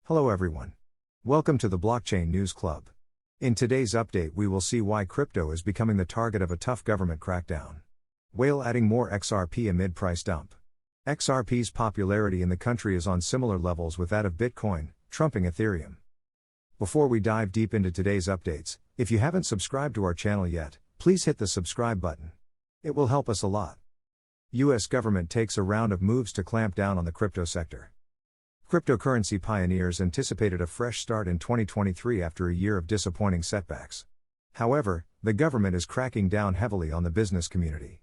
Hello everyone. Welcome to the Blockchain News Club. In today's update we will see why crypto is becoming the target of a tough government crackdown. Whale adding more XRP amid price dump. XRP's popularity in the country is on similar levels with that of Bitcoin, trumping Ethereum. Before we dive deep into today's updates, if you haven't subscribed to our channel yet, please hit the subscribe button. It will help us a lot. US government takes a round of moves to clamp down on the crypto sector. Cryptocurrency pioneers anticipated a fresh start in 2023 after a year of disappointing setbacks. However, the government is cracking down heavily on the business community.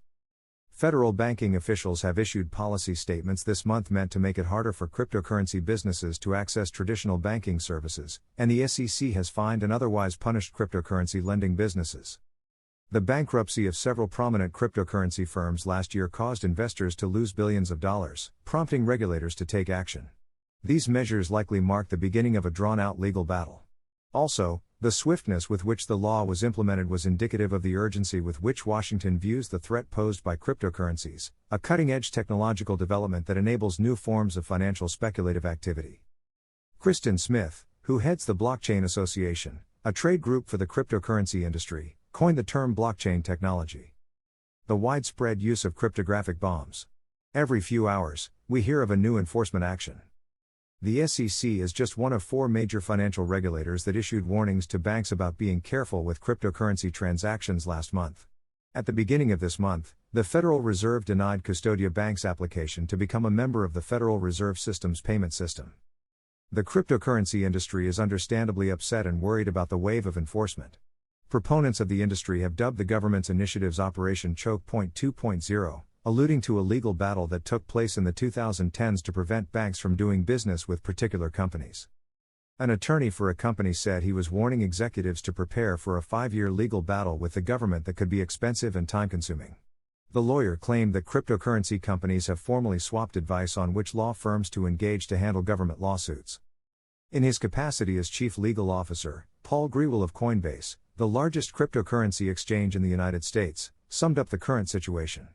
Federal banking officials have issued policy statements this month meant to make it harder for cryptocurrency businesses to access traditional banking services, and the SEC has fined and otherwise punished cryptocurrency lending businesses. The bankruptcy of several prominent cryptocurrency firms last year caused investors to lose billions of dollars, prompting regulators to take action. These measures likely mark the beginning of a drawn-out legal battle. Also, the swiftness with which the law was implemented was indicative of the urgency with which Washington views the threat posed by cryptocurrencies, a cutting-edge technological development that enables new forms of financial speculative activity. Kristen Smith, who heads the Blockchain Association, a trade group for the cryptocurrency industry, coined the term blockchain technology. The widespread use of cryptographic bombs. Every few hours, we hear of a new enforcement action. The SEC is just one of four major financial regulators that issued warnings to banks about being careful with cryptocurrency transactions last month. At the beginning of this month, the Federal Reserve denied Custodia Bank's application to become a member of the Federal Reserve System's payment system. The cryptocurrency industry is understandably upset and worried about the wave of enforcement. Proponents of the industry have dubbed the government's initiatives Operation Choke Point 2.0, alluding to a legal battle that took place in the 2010s to prevent banks from doing business with particular companies. An attorney for a company said he was warning executives to prepare for a 5-year legal battle with the government that could be expensive and time-consuming. The lawyer claimed that cryptocurrency companies have formally swapped advice on which law firms to engage to handle government lawsuits. In his capacity as chief legal officer, Paul Grewal of Coinbase, the largest cryptocurrency exchange in the United States, summed up the current situation.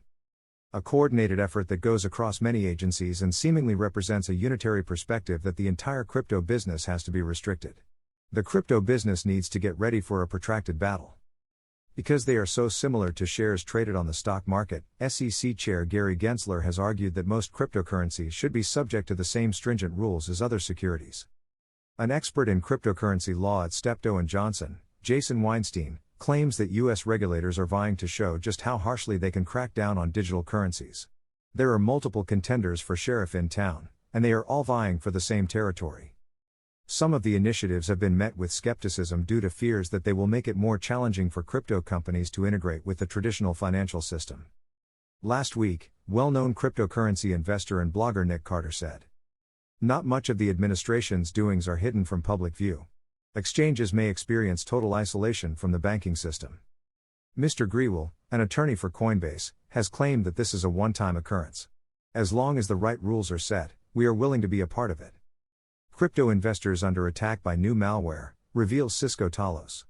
A coordinated effort that goes across many agencies and seemingly represents a unitary perspective that the entire crypto business has to be restricted. The crypto business needs to get ready for a protracted battle. Because they are so similar to shares traded on the stock market, SEC Chair Gary Gensler has argued that most cryptocurrencies should be subject to the same stringent rules as other securities. An expert in cryptocurrency law at Steptoe & Johnson, Jason Weinstein, claims that U.S. regulators are vying to show just how harshly they can crack down on digital currencies. There are multiple contenders for sheriff in town, and they are all vying for the same territory. Some of the initiatives have been met with skepticism due to fears that they will make it more challenging for crypto companies to integrate with the traditional financial system. Last week, well-known cryptocurrency investor and blogger Nick Carter said, "Not much of the administration's doings are hidden from public view. Exchanges may experience total isolation from the banking system." Mr. Grewal, an attorney for Coinbase, has claimed that this is a one-time occurrence. "As long as the right rules are set, we are willing to be a part of it." Crypto investors under attack by new malware, reveals Cisco Talos.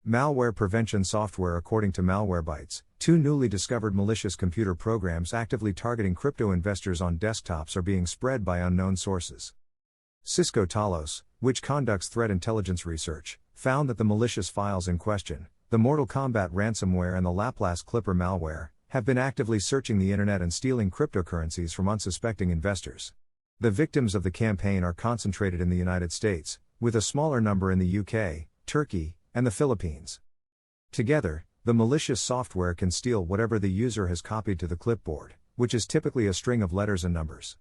Malware prevention software. According to Malwarebytes, two newly discovered malicious computer programs actively targeting crypto investors on desktops are being spread by unknown sources. Cisco Talos, which conducts threat intelligence research, found that the malicious files in question, the MortalKombat ransomware and the Laplas Clipper malware, have been actively searching the internet and stealing cryptocurrencies from unsuspecting investors. The victims of the campaign are concentrated in the United States, with a smaller number in the UK, Turkey, and the Philippines. Together, the malicious software can steal whatever the user has copied to the clipboard, which is typically a string of letters and numbers.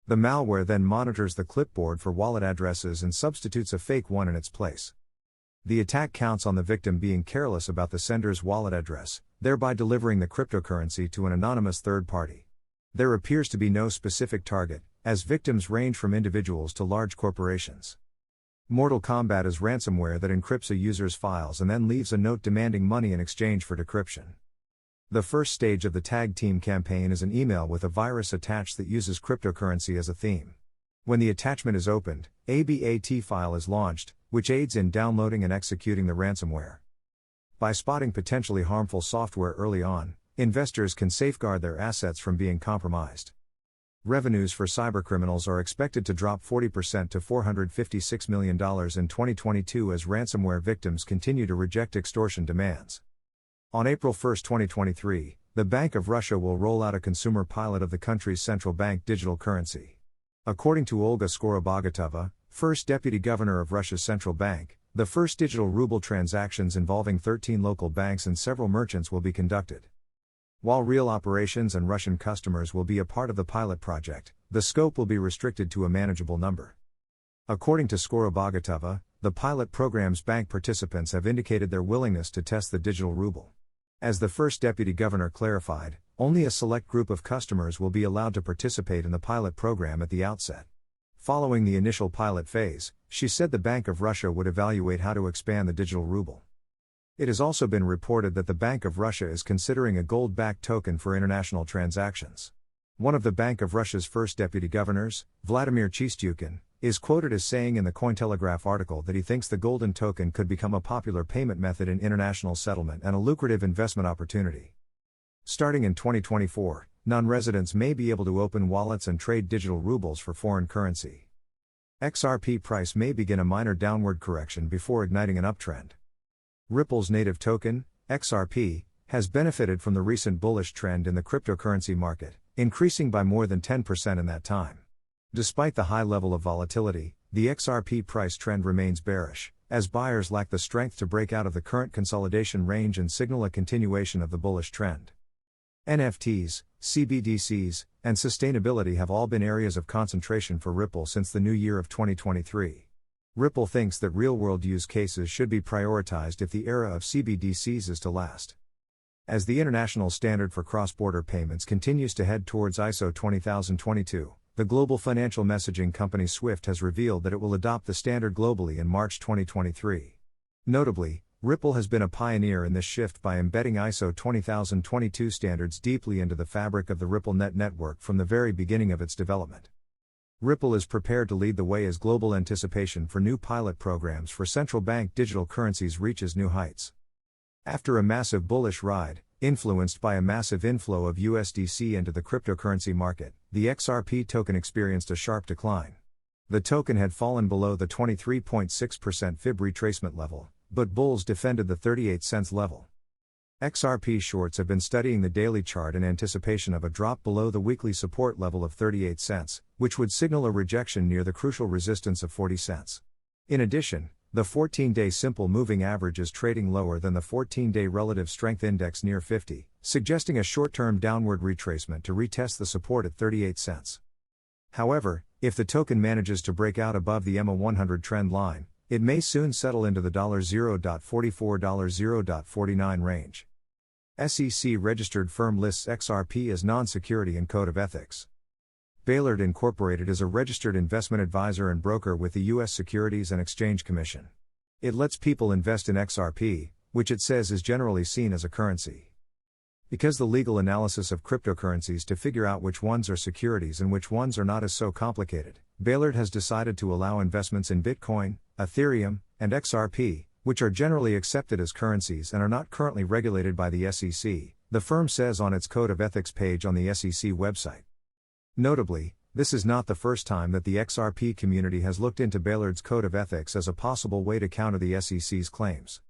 The malware then monitors the clipboard for wallet addresses and substitutes a fake one in its place. The attack counts on the victim being careless about the sender's wallet address, thereby delivering the cryptocurrency to an anonymous third party. There appears to be no specific target, as victims range from individuals to large corporations. MortalKombat is ransomware that encrypts a user's files and then leaves a note demanding money in exchange for decryption. The first stage of the tag team campaign is an email with a virus attached that uses cryptocurrency as a theme. When the attachment is opened, a BAT file is launched, which aids in downloading and executing the ransomware. By spotting potentially harmful software early on, investors can safeguard their assets from being compromised. Revenues for cybercriminals are expected to drop 40% to $456 million in 2022 as ransomware victims continue to reject extortion demands. On April 1, 2023, the Bank of Russia will roll out a consumer pilot of the country's central bank digital currency. According to Olga Skorobogatova, first deputy governor of Russia's central bank, the first digital ruble transactions involving 13 local banks and several merchants will be conducted. While real operations and Russian customers will be a part of the pilot project, the scope will be restricted to a manageable number. According to Skorobogatova, the pilot program's bank participants have indicated their willingness to test the digital ruble. As the first deputy governor clarified, only a select group of customers will be allowed to participate in the pilot program at the outset. Following the initial pilot phase, she said the Bank of Russia would evaluate how to expand the digital ruble. It has also been reported that the Bank of Russia is considering a gold-backed token for international transactions. One of the Bank of Russia's first deputy governors, Vladimir Chistyukin, is quoted as saying in the Cointelegraph article that he thinks the golden token could become a popular payment method in international settlement and a lucrative investment opportunity. Starting in 2024, non-residents may be able to open wallets and trade digital rubles for foreign currency. XRP price may begin a minor downward correction before igniting an uptrend. Ripple's native token, XRP, has benefited from the recent bullish trend in the cryptocurrency market, increasing by more than 10% in that time. Despite the high level of volatility, the XRP price trend remains bearish, as buyers lack the strength to break out of the current consolidation range and signal a continuation of the bullish trend. NFTs, CBDCs, and sustainability have all been areas of concentration for Ripple since the new year of 2023. Ripple thinks that real-world use cases should be prioritized if the era of CBDCs is to last. As the international standard for cross-border payments continues to head towards ISO 20022, the global financial messaging company SWIFT has revealed that it will adopt the standard globally in March 2023. Notably, Ripple has been a pioneer in this shift by embedding ISO 20022 standards deeply into the fabric of the RippleNet network from the very beginning of its development. Ripple is prepared to lead the way as global anticipation for new pilot programs for central bank digital currencies reaches new heights. After a massive bullish ride, influenced by a massive inflow of USDC into the cryptocurrency market, the XRP token experienced a sharp decline. The token had fallen below the 23.6% fib retracement level, but bulls defended the 38 cents level. XRP shorts have been studying the daily chart in anticipation of a drop below the weekly support level of 38 cents, which would signal a rejection near the crucial resistance of 40 cents. In addition, the 14-day simple moving average is trading lower than the 14-day relative strength index near 50, suggesting a short-term downward retracement to retest the support at 38 cents. However, if the token manages to break out above the EMA 100 trend line, it may soon settle into the $0.44 $0.49 range. SEC-registered firm lists XRP as non-security and code of ethics. Bailard Inc. is a registered investment advisor and broker with the U.S. Securities and Exchange Commission. It lets people invest in XRP, which it says is generally seen as a currency. Because the legal analysis of cryptocurrencies to figure out which ones are securities and which ones are not is so complicated, Bailard has decided to allow investments in Bitcoin, Ethereum, and XRP, which are generally accepted as currencies and are not currently regulated by the SEC, the firm says on its Code of Ethics page on the SEC website. Notably, this is not the first time that the XRP community has looked into Bailard's Code of Ethics as a possible way to counter the SEC's claims.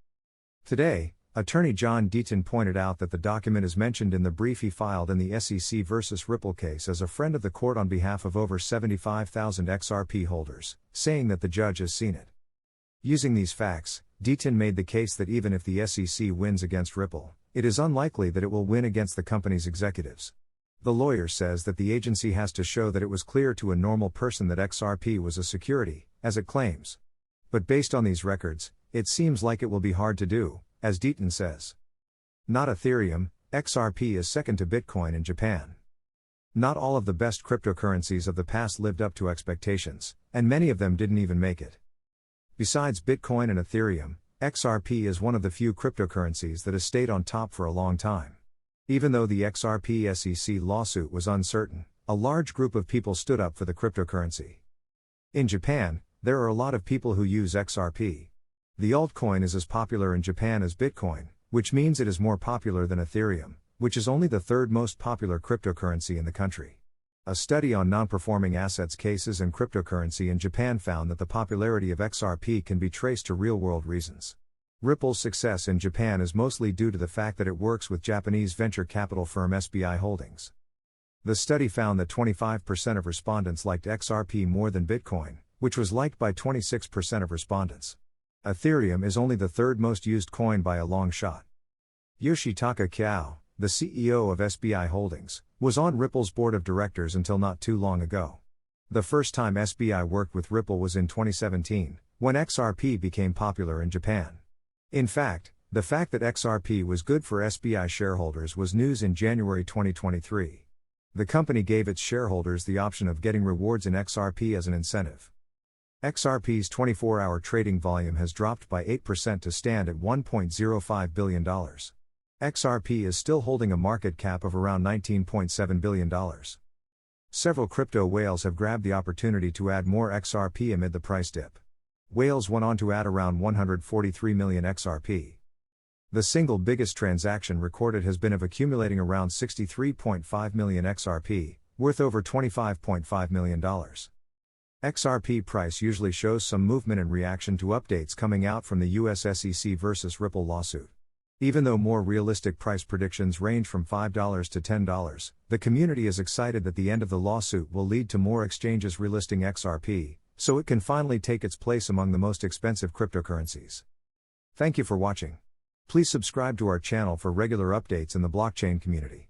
Today, Attorney John Deaton pointed out that the document is mentioned in the brief he filed in the SEC versus Ripple case as a friend of the court on behalf of over 75,000 XRP holders, saying that the judge has seen it. Using these facts, Deaton made the case that even if the SEC wins against Ripple, it is unlikely that it will win against the company's executives. The lawyer says that the agency has to show that it was clear to a normal person that XRP was a security, as it claims. But based on these records, it seems like it will be hard to do, as Deaton says. Not Ethereum, XRP is second to Bitcoin in Japan. Not all of the best cryptocurrencies of the past lived up to expectations, and many of them didn't even make it. Besides Bitcoin and Ethereum, XRP is one of the few cryptocurrencies that has stayed on top for a long time. Even though the XRP SEC lawsuit was uncertain, a large group of people stood up for the cryptocurrency. In Japan, there are a lot of people who use XRP. The altcoin is as popular in Japan as Bitcoin, which means it is more popular than Ethereum, which is only the third most popular cryptocurrency in the country. A study on non-performing assets cases and cryptocurrency in Japan found that the popularity of XRP can be traced to real-world reasons. Ripple's success in Japan is mostly due to the fact that it works with Japanese venture capital firm SBI Holdings. The study found that 25% of respondents liked XRP more than Bitcoin, which was liked by 26% of respondents. Ethereum is only the third most used coin by a long shot. Yoshitaka Kiao, the CEO of SBI Holdings, was on Ripple's board of directors until not too long ago. The first time SBI worked with Ripple was in 2017, when XRP became popular in Japan. In fact, the fact that XRP was good for SBI shareholders was news in January 2023. The company gave its shareholders the option of getting rewards in XRP as an incentive. XRP's 24-hour trading volume has dropped by 8% to stand at $1.05 billion. XRP is still holding a market cap of around $19.7 billion. Several crypto whales have grabbed the opportunity to add more XRP amid the price dip. Whales went on to add around 143 million XRP. The single biggest transaction recorded has been of accumulating around 63.5 million XRP, worth over $25.5 million. XRP price usually shows some movement in reaction to updates coming out from the US SEC versus Ripple lawsuit. Even though more realistic price predictions range from $5 to $10, the community is excited that the end of the lawsuit will lead to more exchanges relisting XRP, so it can finally take its place among the most expensive cryptocurrencies. Thank you for watching. Please subscribe to our channel for regular updates in the blockchain community.